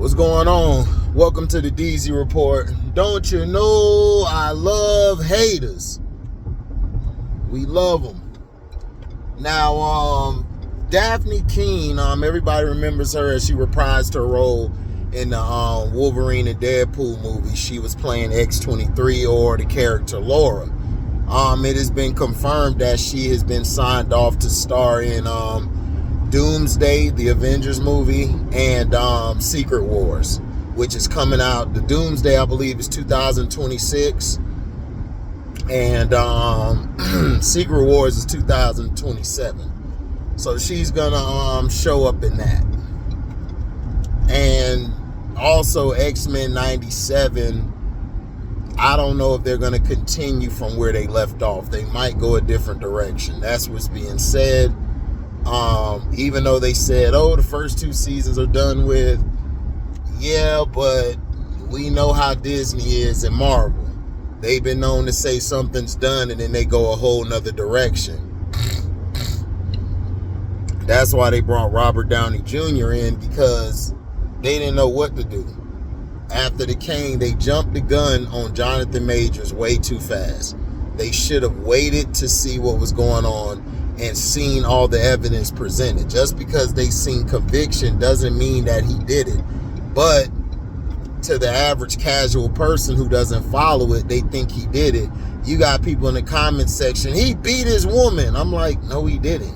What's going on? Welcome to the DZ Report. Don't you know I love haters? We love them. Now, Dafne Keen, everybody remembers her as she reprised her role in the Wolverine and Deadpool movie. She was playing X-23, or the character Laura. It has been confirmed that she has been signed off to star in Doomsday, the Avengers movie, and Secret Wars, which is coming out. The Doomsday, I believe, is 2026, and Secret Wars is 2027. So she's gonna show up in that. And also X-Men 97, I don't know if they're gonna continue from where they left off. They might go a different direction. That's what's being said. Even though they said, oh, the first 2 seasons are done with. Yeah, but we know how Disney is and Marvel. They've been known to say something's done and then they go a whole nother direction. That's why they brought Robert Downey Jr. in, because they didn't know what to do. After the Kane, they jumped the gun on Jonathan Majors way too fast. They should have waited to see what was going on and seen all the evidence presented. Just because they seen conviction doesn't mean that he did it. But to the average casual person who doesn't follow it, they think he did it. You got people in the comment section, he beat his woman. I'm like, no, he didn't.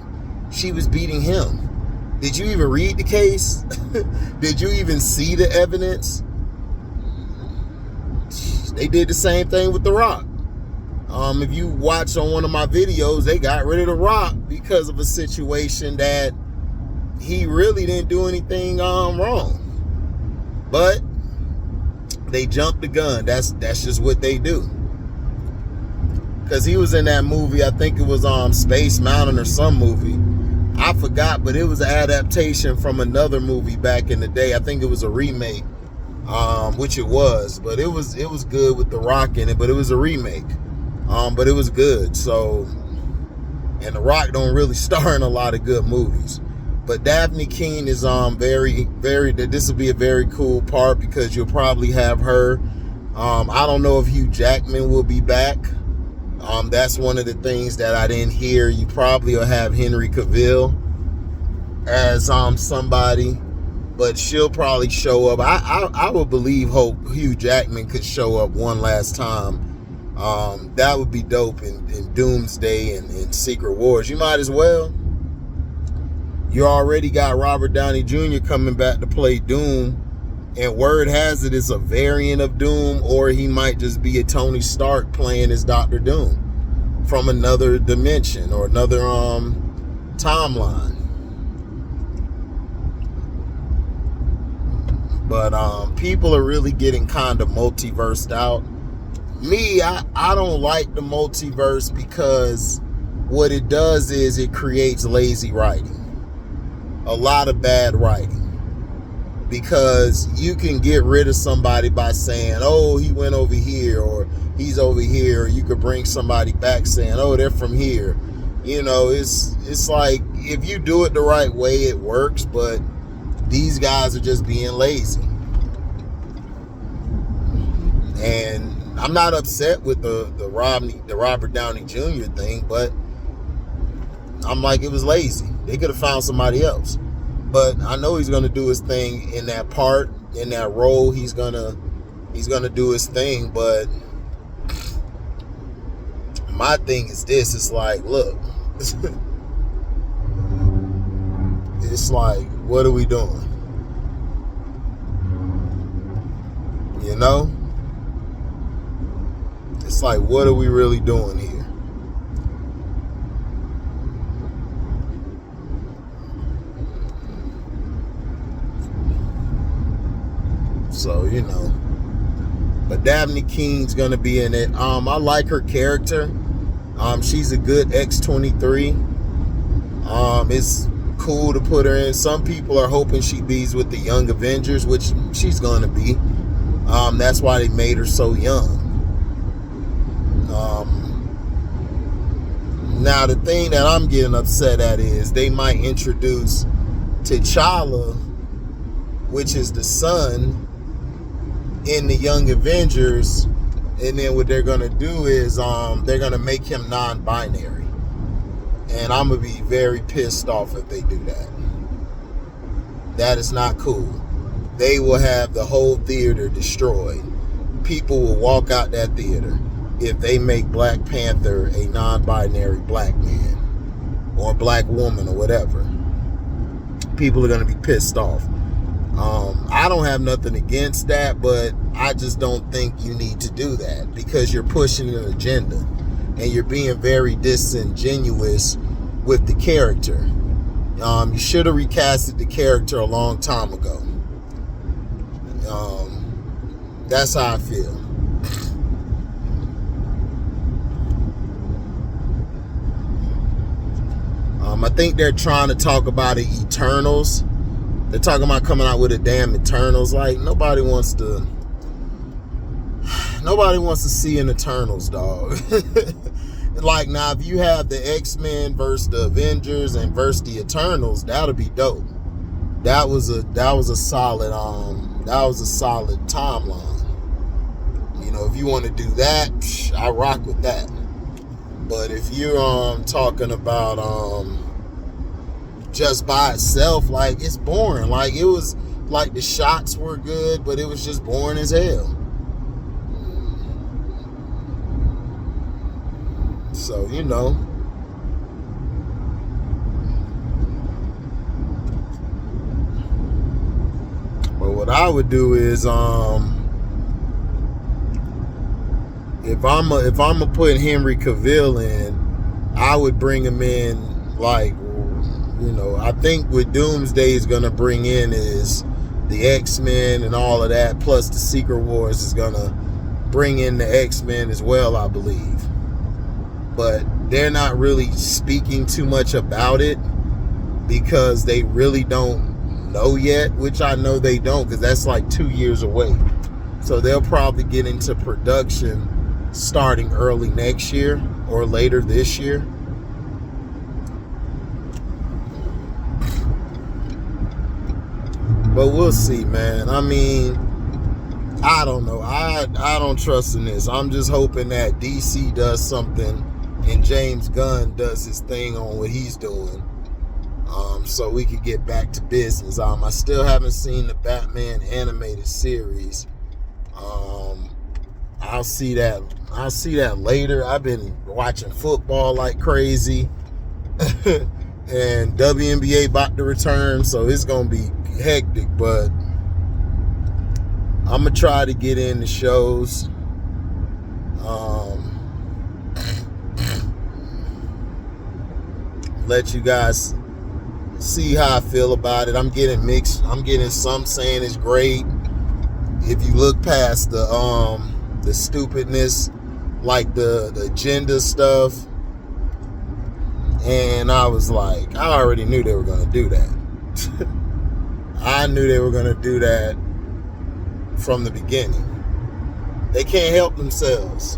She was beating him. Did you even read the case? Did you even see the evidence? They did the same thing with The Rock. If you watch on one of my videos, they got rid of The Rock because of a situation that he really didn't do anything wrong. But they jumped the gun. That's just what they do. Because he was in that movie, I think it was Space Mountain or some movie. I forgot, but it was an adaptation from another movie back in the day. I think it was a remake, which it was. But it was good with The Rock in it, but it was a remake. But it was good. So, and The Rock don't really star in a lot of good movies. But Dafne Keen is this will be a very cool part, because you'll probably have her. I don't know if Hugh Jackman will be back. That's one of the things that I didn't hear. You probably will have Henry Cavill as somebody, but she'll probably show up. I would hope Hugh Jackman could show up one last time. That would be dope in Doomsday and Secret Wars. You might as well. You already got Robert Downey Jr. coming back to play Doom, and word has it it's a variant of Doom, or he might just be a Tony Stark playing as Dr. Doom from another dimension or another timeline. But people are really getting kind of multiversed out. Me, I don't like the multiverse, because what it does is it creates lazy writing. A lot of bad writing. Because you can get rid of somebody by saying, oh, he went over here, or he's over here. Or you could bring somebody back saying, oh, they're from here. You know, it's like, if you do it the right way, it works. But these guys are just being lazy. And I'm not upset with the Robert Downey Jr. thing, but I'm like, it was lazy. They could have found somebody else. But I know he's gonna do his thing in that part, in that role. He's gonna do his thing. But my thing is this: it's like, look, it's like, what are we doing? You know? It's like, what are we really doing here? So, you know. But Dafne Keen's gonna be in it. I like her character. She's a good X-23. It's cool to put her in. Some people are hoping she be with the Young Avengers, which she's gonna be. That's why they made her so young. Now, the thing that I'm getting upset at is they might introduce T'Challa which is the son in the Young Avengers. And then what they're gonna do is they're gonna make him non-binary. And I'm gonna be very pissed off if they do that. That is not cool. They will have the whole theater destroyed. People will walk out that theater if they make Black Panther a non-binary black man or black woman or whatever. People are going to be pissed off. I don't have nothing against that, but I just don't think you need to do that because you're pushing an agenda and you're being very disingenuous with the character. You should have recasted the character a long time ago. That's how I feel. I think they're trying to talk about the Eternals. They're talking about coming out with a damn Eternals. Like, nobody wants to see an Eternals, dog. Like, now, if you have the X-Men versus the Avengers and versus the Eternals, that'll be dope. That was a solid timeline. You know, if you want to do that, I rock with that. But if you're talking about just by itself, like, it's boring. Like, it was like the shots were good, but it was just boring as hell. So, you know. But what I would do is if I'm gonna put Henry Cavill in, I would bring him in, like, you know, I think what Doomsday is gonna bring in is the X-Men and all of that, plus the Secret Wars is gonna bring in the X-Men as well, I believe. But they're not really speaking too much about it because they really don't know yet, which I know they don't, because that's like 2 years away. So they'll probably get into production starting early next year or later this year. But we'll see, man. I mean, I don't know. I don't trust in this. I'm just hoping that DC does something and James Gunn does his thing on what he's doing, so we could get back to business. I still haven't seen the Batman animated series. I'll see that later. I've been watching football like crazy. And WNBA about to return, so it's gonna be hectic, but I'm gonna try to get in the shows. Let you guys see how I feel about it. I'm getting mixed. I'm getting some saying it's great. If you look past the stupidness, like the agenda stuff, and I was like, I already knew they were gonna do that. I knew they were gonna do that from the beginning. They can't help themselves.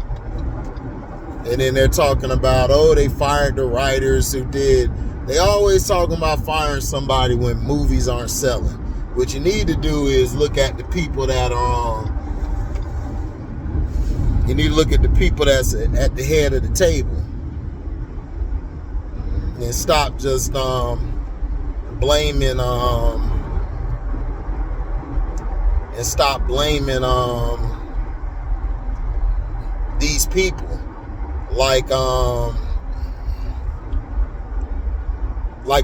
And then they're talking about, oh, they fired the writers who did. They always talking about firing somebody when movies aren't selling. What you need to do is look at the people that are you need to look at the people that's at the head of the table. And stop just blaming these people. Like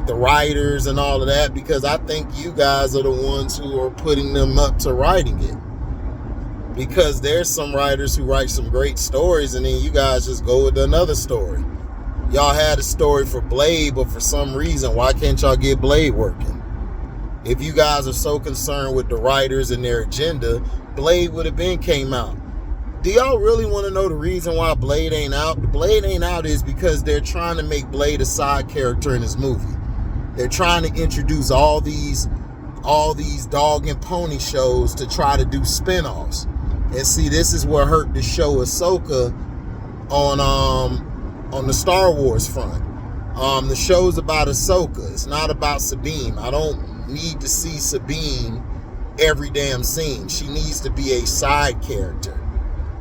the writers and all of that, because I think you guys are the ones who are putting them up to writing it. Because there's some writers who write some great stories and then you guys just go with another story. Y'all had a story for Blade, but for some reason, why can't y'all get Blade working? If you guys are so concerned with the writers and their agenda, Blade would have been came out. Do y'all really want to know the reason why Blade ain't out? The Blade ain't out is because they're trying to make Blade a side character in this movie. They're trying to introduce all these dog and pony shows to try to do spin-offs. And see, this is what hurt the show Ahsoka on the Star Wars front. The show's about Ahsoka. It's not about Sabine. I don't need to see Sabine every damn scene. She needs to be a side character.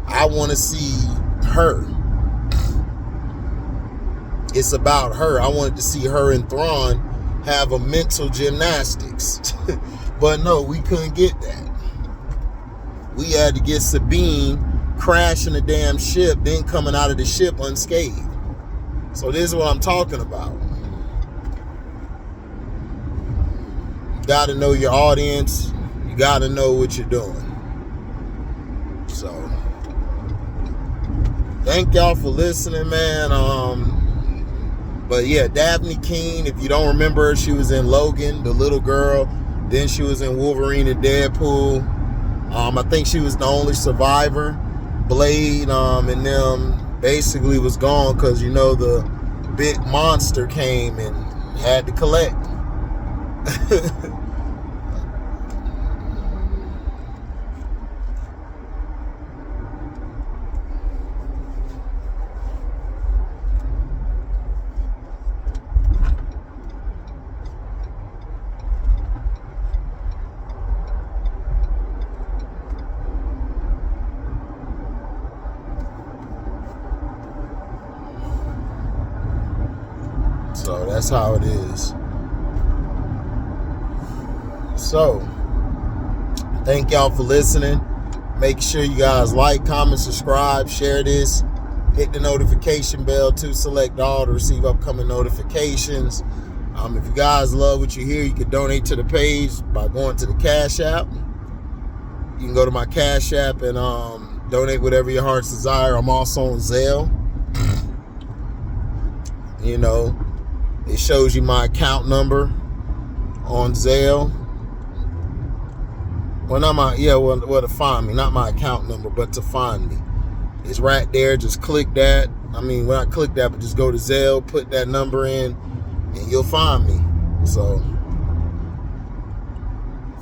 I want to see her. It's about her. I wanted to see her and Thrawn have a mental gymnastics. But no, we couldn't get that. We had to get Sabine crashing the damn ship, then coming out of the ship unscathed. So this is what I'm talking about. You got to know your audience. You got to know what you're doing. So, thank y'all for listening, man. But yeah, Dafne Keen, if you don't remember her, she was in Logan, the little girl. Then she was in Wolverine and Deadpool. I think she was the only survivor. Blade and them basically was gone because, you know, the big monster came and had to collect. So that's how it is. So, thank y'all for listening. Make sure you guys like, comment, subscribe, share this. Hit the notification bell to select all to receive upcoming notifications. If you guys love what you hear, you can donate to the page by going to the Cashapp. You can go to my Cashapp and donate whatever your heart's desire. I'm also on Zelle. You know, it shows you my account number on Zelle. Well, not my, well, to find me. Not my account number, but to find me. It's right there. Just click that. When I click that, but just go to Zelle, put that number in, and you'll find me. So,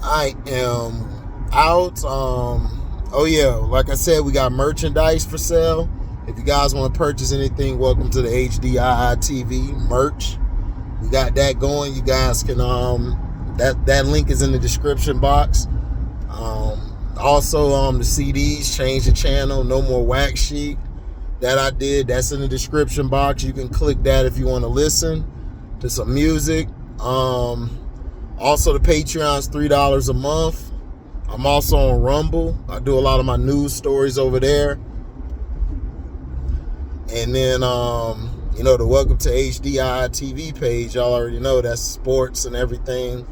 I am out. Oh, yeah. Like I said, we got merchandise for sale. If you guys want to purchase anything, welcome to the HDiiTV merch. We got that going. You guys can that link is in the description box. Also the CDs, change the channel, no more wax sheet that I did. That's in the description box. You can click that if you want to listen to some music. Also the Patreon's $3 a month. I'm also on Rumble. I do a lot of my news stories over there. And then you know, the Welcome to HDiiTV page, y'all already know that's sports and everything.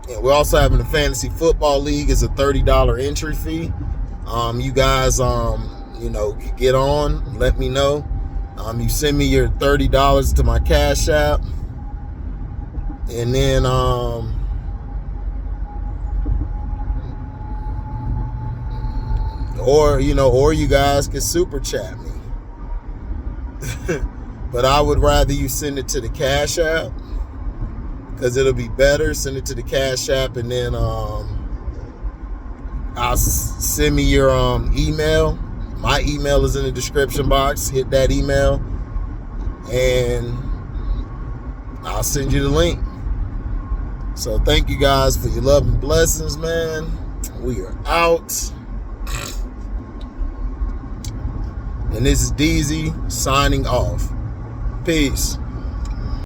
And we're also having a fantasy football league. It's a $30 entry fee. You guys, you know, get on, let me know. You send me your $30 to my Cash App. And then, or you guys can super chat me. But I would rather you send it to the Cash App, because it'll be better. Send it to the Cash App, and then I'll send me your email. My email is in the description box. Hit that email, and I'll send you the link. So thank you guys for your love and blessings, man. We are out. And this is DZ signing off. Peace.